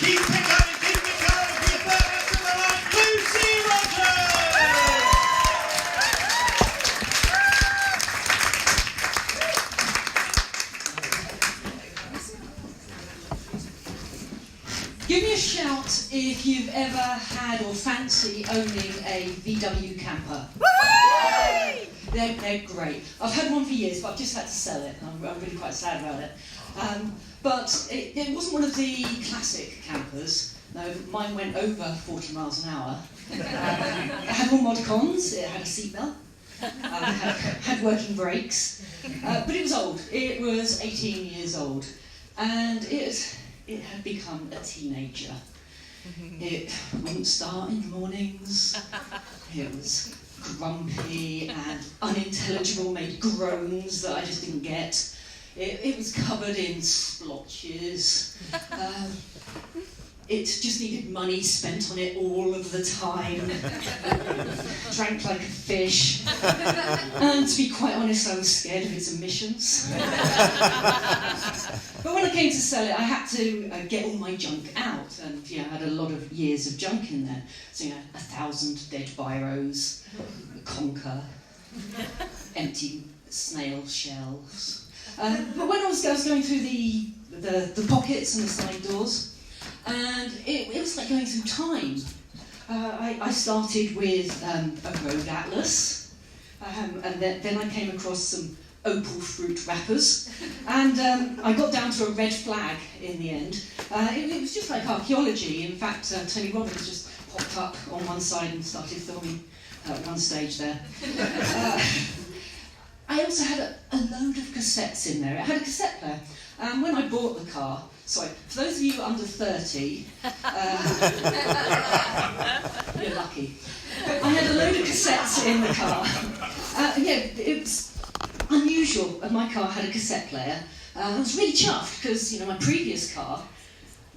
Keep it going, keep it going. Give that to the right, Lucy Rogers. Give me a shout if you've ever had or fancy owning a VW camper. They're great. I've had one for years, but I've just had to sell it. I'm really quite sad about it. But it wasn't one of the classic campers. No, mine went over 40 miles an hour. It had all mod cons. It had a seatbelt. Had working brakes. But it was old. It was 18 years old. And it had become a teenager. It wouldn't start in the mornings. It was grumpy and unintelligible, made groans that I just didn't get. It was covered in splotches. It just needed money spent on it all of the time. Drank like a fish. And to be quite honest, I was scared of its emissions. But when I came to sell it, I had to get all my junk out. And I had a lot of years of junk in there. So 1,000 dead biros, a conker, empty snail shells. But when I was going through the pockets and the side doors, and it was like going through time. I started with a road atlas, and then I came across some opal fruit wrappers, and I got down to a red flag in the end. It was just like archaeology. In fact, Tony Robbins just popped up on one side and started filming at one stage there. I also had a load of cassettes in there. It had a cassette player. And when I bought the car, sorry, for those of you under 30, you're lucky. I had a load of cassettes in the car. It was unusual. My car had a cassette player. I was really chuffed because, my previous car,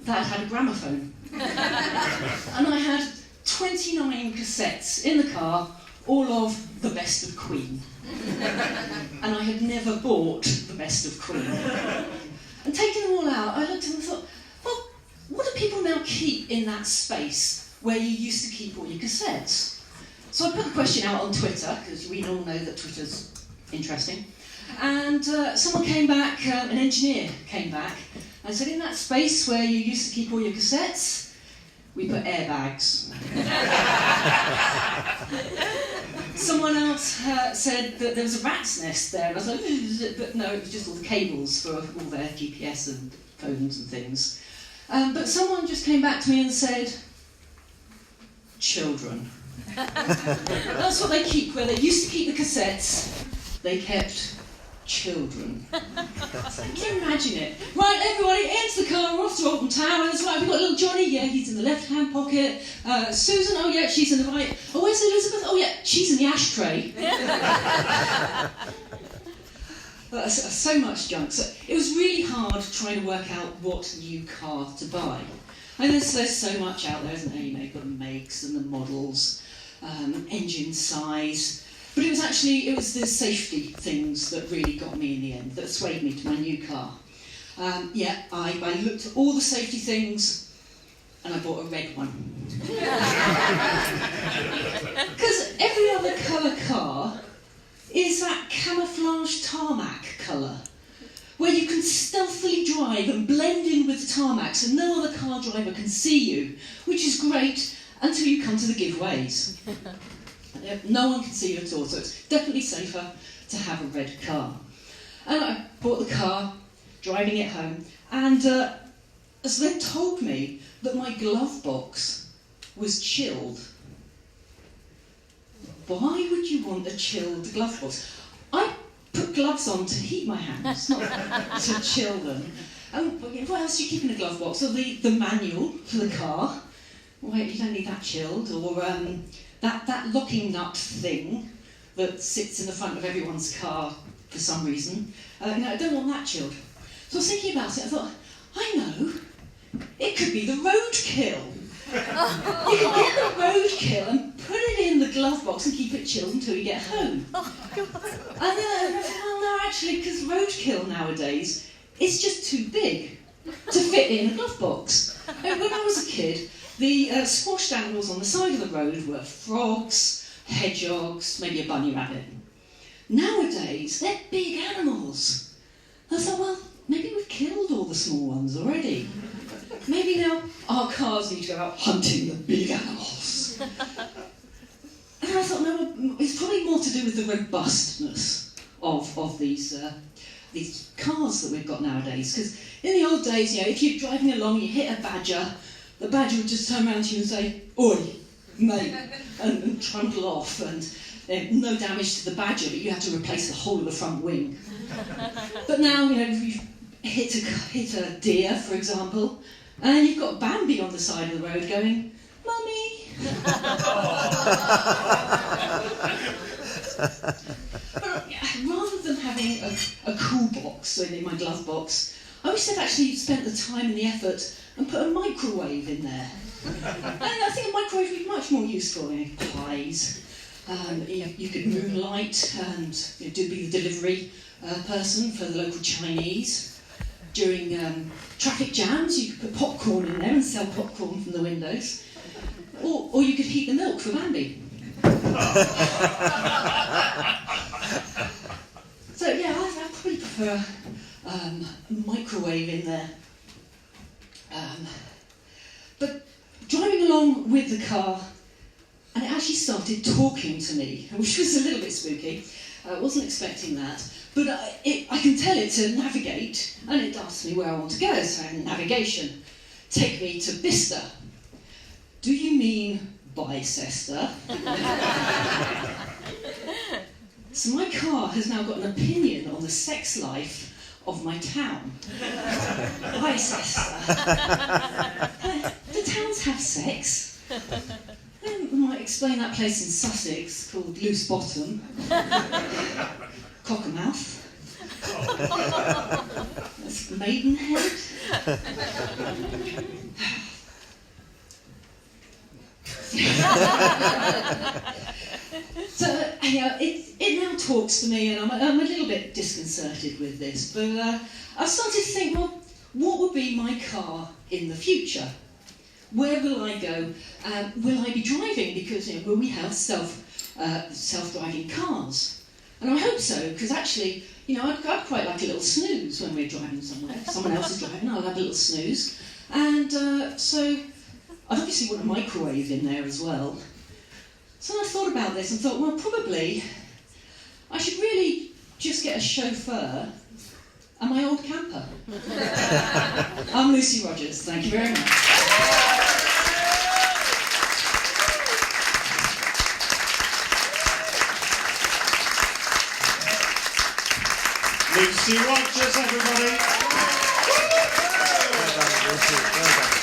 that had a gramophone. And I had 29 cassettes in the car, all of the best of Queen. And I had never bought the best of Queen. And taking them all out, I looked at them and thought, well, what do people now keep in that space where you used to keep all your cassettes? So I put the question out on Twitter, because we all know that Twitter's interesting. And someone came back, an engineer came back, and said, in that space where you used to keep all your cassettes, we put airbags. Someone else said that there was a rat's nest there, and I was like, but no, it was just all the cables for all their GPS and phones and things. But someone just came back to me and said, children. That's what they keep, where they used to keep the cassettes, they kept children. Can you imagine it? Right, everybody, into the car, we're off to Alton Towers. Right, we've got little Johnny, yeah, he's in the left-hand pocket. Susan, oh yeah, she's in the right. Oh, where's Elizabeth? Oh yeah, she's in the ashtray. So much junk. So it was really hard trying to work out what new car to buy. And there's so much out there, isn't there? You've got the makes and the models, engine size. But it was the safety things that really got me in the end, that swayed me to my new car. I looked at all the safety things and I bought a red one. Because every other colour car is that camouflage tarmac colour, where you can stealthily drive and blend in with the tarmac so no other car driver can see you, which is great until you come to the giveaways. No one can see you at all, so it's definitely safer to have a red car. And I bought the car, driving it home, and so they told me that my glove box was chilled. Why would you want a chilled glove box? I put gloves on to heat my hands, not to chill them. And what else do you keep in a glove box? So the manual for the car. Wait, you don't need that chilled. Or that locking nut thing that sits in the front of everyone's car for some reason. I don't want that chilled. So I was thinking about it, I thought, I know, it could be the roadkill. You can get the roadkill and put it in the glove box and keep it chilled until you get home. And then, well, no, actually, because roadkill nowadays is just too big to fit in a glove box. When I was a kid, the squashed animals on the side of the road were frogs, hedgehogs, maybe a bunny rabbit. Nowadays, they're big animals. I thought, well, maybe we've killed all the small ones already. Maybe now our cars need to go out hunting the big animals. And I thought, no, it's probably more to do with the robustness of these cars that we've got nowadays. Because in the old days, if you're driving along, you hit a badger, the badger would just turn around to you and say, "Oi, mate," and trundle off. And no damage to the badger, but you have to replace the whole of the front wing. But now, if you hit a deer, for example, and you've got Bambi on the side of the road going, "Mummy." But rather than having a cool box in my glove box, I wish they'd actually spent the time and the effort and put a microwave in there. And I think a microwave would be much more useful. Pies. You could moonlight and be the delivery person for the local Chinese. During traffic jams, you could put popcorn in there and sell popcorn from the windows. Or you could heat the milk for Bambi. So yeah, I probably prefer a microwave in there. But driving along with the car, and it actually started talking to me, which was a little bit spooky. I wasn't expecting that. But I can tell it to navigate, and it asks me where I want to go. So navigation, take me to Bicester. Do you mean Bicester? So my car has now got an opinion on the sex life of my town. Bicester. Do towns have sex? We might explain that place in Sussex called Loose Bottom. Cockermouth. That's Maidenhead. So it now talks to me, and I'm a little bit disconcerted with this, but I've started to think, well, what will be my car in the future? Where will I go? Will I be driving? Because will we have self-driving cars? And I hope so, because actually, I'd quite like a little snooze when we're driving somewhere. If someone else is driving, I'll have a little snooze. And so I'd obviously want a microwave in there as well. So I thought about this and thought, well, probably I should really just get a chauffeur and my old camper. I'm Lucy Rogers. Thank you very much. Lucy Rogers, everybody. Well done, Lucy. Well done.